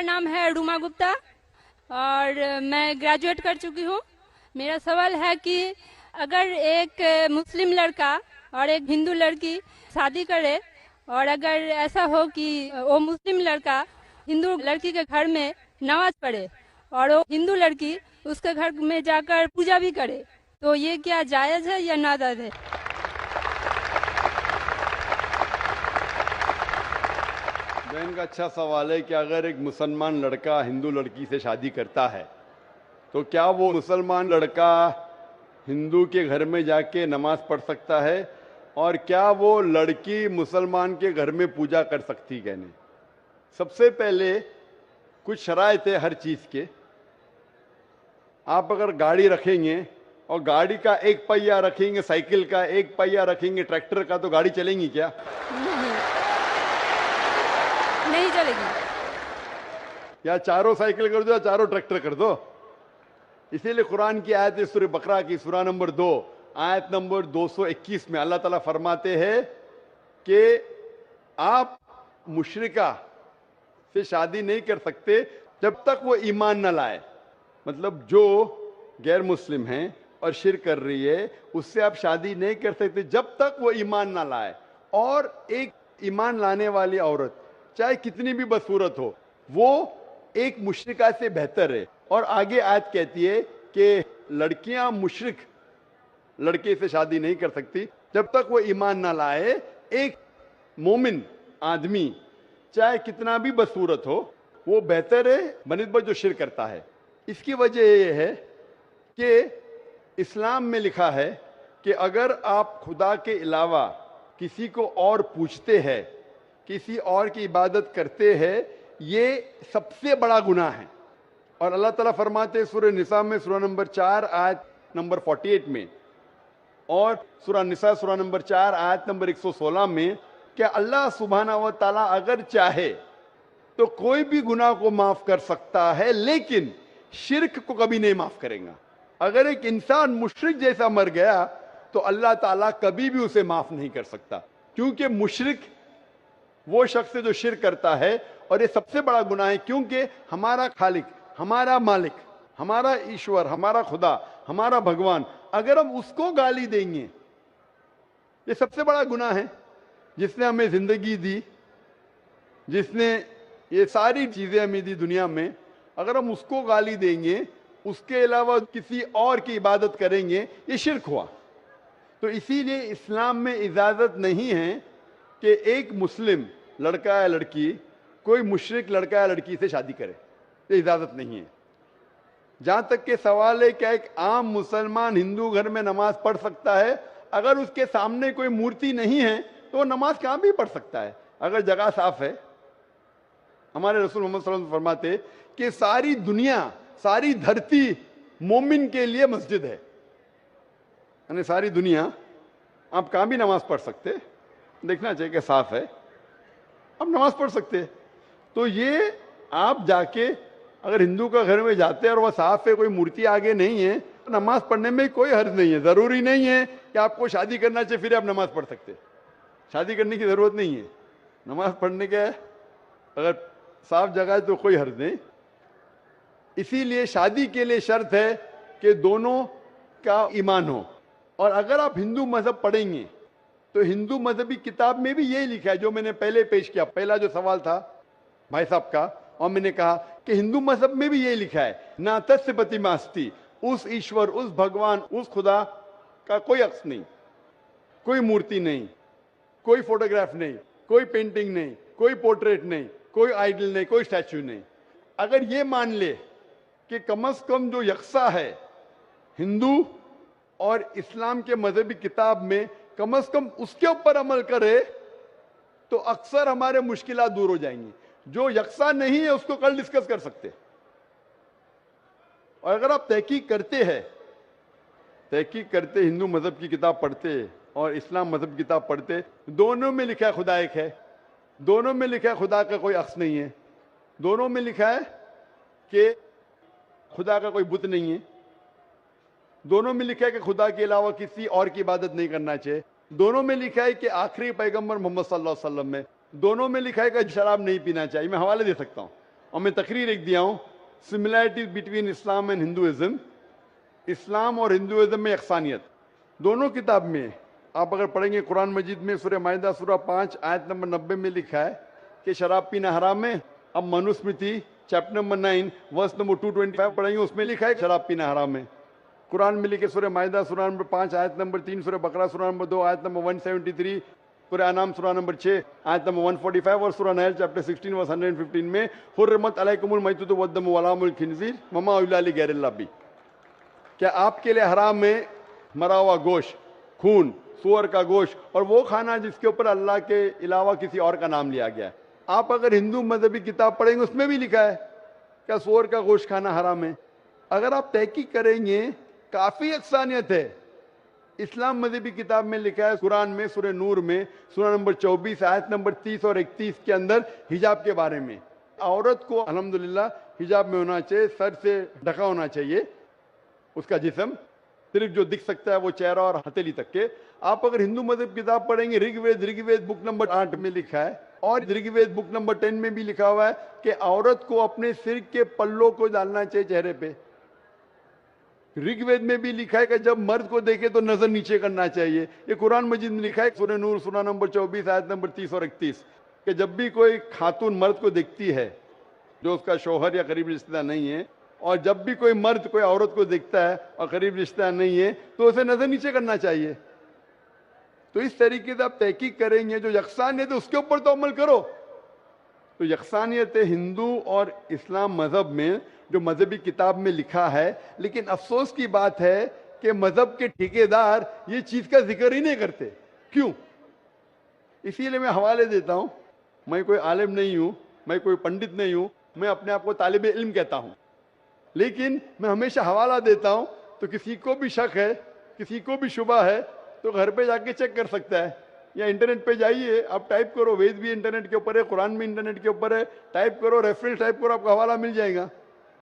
नाम है रूमा गुप्ता और मैं ग्रेजुएट कर चुकी हूँ। मेरा सवाल है कि अगर एक मुस्लिम लड़का और एक हिंदू लड़की शादी करे और अगर ऐसा हो कि वो मुस्लिम लड़का हिंदू लड़की के घर में नमाज पढ़े और वो हिंदू लड़की उसके घर में जाकर पूजा भी करे, तो ये क्या जायज़ है या नाजायज़ है? बहन का अच्छा सवाल है कि अगर एक मुसलमान लड़का हिंदू लड़की से शादी करता है तो क्या वो मुसलमान लड़का हिंदू के घर में जाके नमाज पढ़ सकता है और क्या वो लड़की मुसलमान के घर में पूजा कर सकती है? नहीं। सबसे पहले कुछ शराइत है हर चीज़ के। आप अगर गाड़ी रखेंगे और गाड़ी का एक पहिया रखेंगे, साइकिल का एक पहिया रखेंगे, ट्रैक्टर का, तो गाड़ी चलेंगी क्या? नहीं चलेगी। या चारों साइकिल कर दो या चारों ट्रैक्टर कर दो। इसीलिए कुरान की आयत है सूरह बकरा की सूरा नंबर 2 आयत नंबर 221 में अल्लाह ताला फरमाते हैं कि आप मुशरिका से शादी नहीं कर सकते जब तक वो ईमान न लाए। मतलब जो गैर मुस्लिम है और शिर्क कर रही है उससे आप शादी नहीं कर सकते जब तक वो ईमान ना लाए। और एक ईमान लाने वाली औरत चाहे कितनी भी बदसूरत हो वो एक मुशरिका से बेहतर है। और आगे आयत कहती है कि लड़कियां मुशरिक लड़के से शादी नहीं कर सकती जब तक वो ईमान ना लाए। एक मोमिन आदमी चाहे कितना भी बदसूरत हो वो बेहतर है बनिस्बत जो शिर्क करता है। इसकी वजह यह है कि इस्लाम में लिखा है कि अगर आप खुदा के अलावा किसी को और पूछते हैं, किसी और की इबादत करते हैं, ये सबसे बड़ा गुनाह है। और अल्लाह ताला फरमाते हैं सूरह निसा में सूरा नंबर 4 आयत नंबर 48 में और सूरा निसा सूरा नंबर 4 आयत नंबर 116 में कि अल्लाह सुब्हाना व तआला अगर चाहे तो कोई भी गुनाह को माफ कर सकता है लेकिन शिर्क को कभी नहीं माफ करेगा। अगर एक इंसान मुशरिक जैसा मर गया तो अल्लाह ताला कभी भी उसे माफ नहीं कर सकता, क्योंकि मुशरिक वो शख्स है जो शिर्क करता है। और ये सबसे बड़ा गुनाह है क्योंकि हमारा खालिक, हमारा मालिक, हमारा ईश्वर, हमारा खुदा, हमारा भगवान, अगर हम उसको गाली देंगे, ये सबसे बड़ा गुनाह है। जिसने हमें जिंदगी दी, जिसने ये सारी चीजें हमें दी दुनिया में, अगर हम उसको गाली देंगे, उसके अलावा किसी और की इबादत करेंगे, ये शिर्क हुआ। तो इसीलिए इस्लाम में इजाजत नहीं है कि एक मुस्लिम लड़का या लड़की कोई मुशरिक लड़का या लड़की से शादी करे, ये इजाजत नहीं है। जहां तक के सवाल है क्या एक आम मुसलमान हिंदू घर में नमाज पढ़ सकता है? अगर उसके सामने कोई मूर्ति नहीं है तो वो नमाज कहां भी पढ़ सकता है अगर जगह साफ है। हमारे रसूल मोहम्मद सल्लल्लाहु अलैहि वसल्लम फरमाते कि सारी दुनिया, सारी धरती मोमिन के लिए मस्जिद है। यानी सारी दुनिया आप कहां भी नमाज पढ़ सकते, देखना चाहिए कि साफ है, आप नमाज पढ़ सकते। तो ये आप जाके अगर हिंदू का घर में जाते हैं और वह साफ है, कोई मूर्ति आगे नहीं है, तो नमाज पढ़ने में कोई हर्ज नहीं है। जरूरी नहीं है कि आपको शादी करना चाहिए फिर आप नमाज पढ़ सकते, शादी करने की जरूरत नहीं है। नमाज पढ़ने का अगर साफ जगह है तो कोई हर्ज नहीं। इसीलिए शादी के लिए शर्त है कि दोनों का ईमान हो। और अगर आप हिंदू मजहब पढ़ेंगे तो हिंदू मजहबी किताब में भी यही लिखा है जो मैंने पहले पेश किया, पहला जो सवाल था भाई साहब का, और मैंने कहा कि हिंदू मजहब में भी यही लिखा है, ना तस्य प्रतिमास्ति, उस ईश्वर, उस भगवान, उस खुदा का कोई अक्स नहीं, कोई मूर्ति नहीं, कोई फोटोग्राफ नहीं, कोई पेंटिंग नहीं, कोई पोर्ट्रेट नहीं, कोई आइडल नहीं, कोई स्टैच्यू नहीं। अगर ये मान ले कि कम से कम जो यकसा है हिंदू और इस्लाम के मजहबी किताब में, कम से कम उसके ऊपर अमल करे तो अक्सर हमारे मुश्किलात दूर हो जाएंगी। जो यकसा नहीं है उसको कल डिस्कस कर सकते। और अगर आप तहकीक करते हिंदू मजहब की किताब पढ़ते और इस्लाम मजहब की किताब पढ़ते, दोनों में लिखा है खुदा एक है, दोनों में लिखा है खुदा का कोई अक्स नहीं है, दोनों में लिखा है कि खुदा का कोई बुत नहीं है, दोनों में लिखा है कि खुदा के अलावा किसी और की इबादत नहीं करना चाहिए, दोनों में लिखा है कि आखिरी पैगंबर मोहम्मद सल्लल्लाहु अलैहि वसल्लम में, दोनों में लिखा है कि शराब नहीं पीना चाहिए। मैं हवाले दे सकता हूँ। اور میں تقریر ایک دیا ہوں similarities between Islam and Hinduism. اسلام اور ہندوازم میں یکسانیت دونوں کتاب میں. آپ اگر پڑھیں گے قرآن مجید میں سورہ مائدہ سورہ 5 آیت نمبر 90 میں لکھا ہے کہ شراب پینا حرام ہے. اب Manusmriti chapter number 9 verse number 225 پڑھیں گے, اس میں لکھا ہے شراب پینا حرام ہے. قرآن میں لکھے سورہ مائدہ سورہ نمبر 5 آیت نمبر 3, سورہ بقرہ سورہ نمبر 2 آیت نمبر 173, سورہ انعام سورہ نمبر 6 آیت نمبر 145 اور سورہ نحل چیپٹر 16 ورس 115 میں حرمت علیکم المیتۃ والدم ولحم الخنزیر وما اہل لغیر اللہ بھی. کیا آپ کے لیے حرام ہے مرا ہوا گوشت, خون, سور کا گوشت اور وہ کھانا جس کے اوپر اللہ کے علاوہ کسی اور کا نام لیا گیا ہے. آپ اگر ہندو مذہبی کتاب پڑھیں گے اس میں بھی لکھا ہے کیا سور کا گوشت کھانا حرام ہے. اگر آپ تحقیق کریں گے کافی یکسانیت ہے. اسلام مذہبی کتاب میں لکھا ہے قرآن میں سورہ نور میں سورہ نمبر 24 آیت نمبر 30 اور 31 کے اندر حجاب کے بارے میں. عورت کو الحمدللہ حجاب میں ہونا چاہیے, سر سے ڈھکا ہونا چاہیے اس کا جسم, صرف جو دکھ سکتا ہے وہ چہرہ اور ہتھیلی تک کے. آپ اگر ہندو مذہب کتاب پڑھیں گے رگ وید بک نمبر 8 میں لکھا ہے اور رگ وید بک نمبر 10 میں بھی لکھا ہوا ہے کہ عورت کو اپنے سر کے پلوں کو ڈالنا چاہیے چہرے پہ. رگ وید میں بھی لکھا ہے کہ جب مرد کو دیکھے تو نظر نیچے کرنا چاہیے. یہ قرآن مجید میں لکھا ہے سورہ نور سورہ نمبر 24 آیت نمبر 30 اور 31 کہ جب بھی کوئی خاتون مرد کو دیکھتی ہے جو اس کا شوہر یا قریب رشتہ دار نہیں ہے, اور جب بھی کوئی مرد کوئی عورت کو دیکھتا ہے اور قریب رشتہ دار نہیں ہے تو اسے نظر نیچے کرنا چاہیے. تو اس طریقے سے آپ تحقیق کریں گے جو یکسانیت ہے اس کے اوپر تو عمل کرو. تو یکسانیت ہندو اور اسلام مذہب میں جو مذہبی کتاب میں لکھا ہے, لیکن افسوس کی بات ہے کہ مذہب کے ٹھیکیدار یہ چیز کا ذکر ہی نہیں کرتے. کیوں؟ اسی لیے میں حوالے دیتا ہوں. میں کوئی عالم نہیں ہوں, میں کوئی پنڈت نہیں ہوں, میں اپنے آپ کو طالب علم کہتا ہوں, لیکن میں ہمیشہ حوالہ دیتا ہوں. تو کسی کو بھی شک ہے, کسی کو بھی شبہ ہے تو گھر پہ جا کے چیک کر سکتا ہے, یا انٹرنیٹ پہ جائیے, آپ ٹائپ کرو, وید بھی انٹرنیٹ کے اوپر ہے, قرآن بھی انٹرنیٹ کے اوپر ہے, ٹائپ کرو, ریفرنس ٹائپ کرو, آپ کو حوالہ مل جائے گا.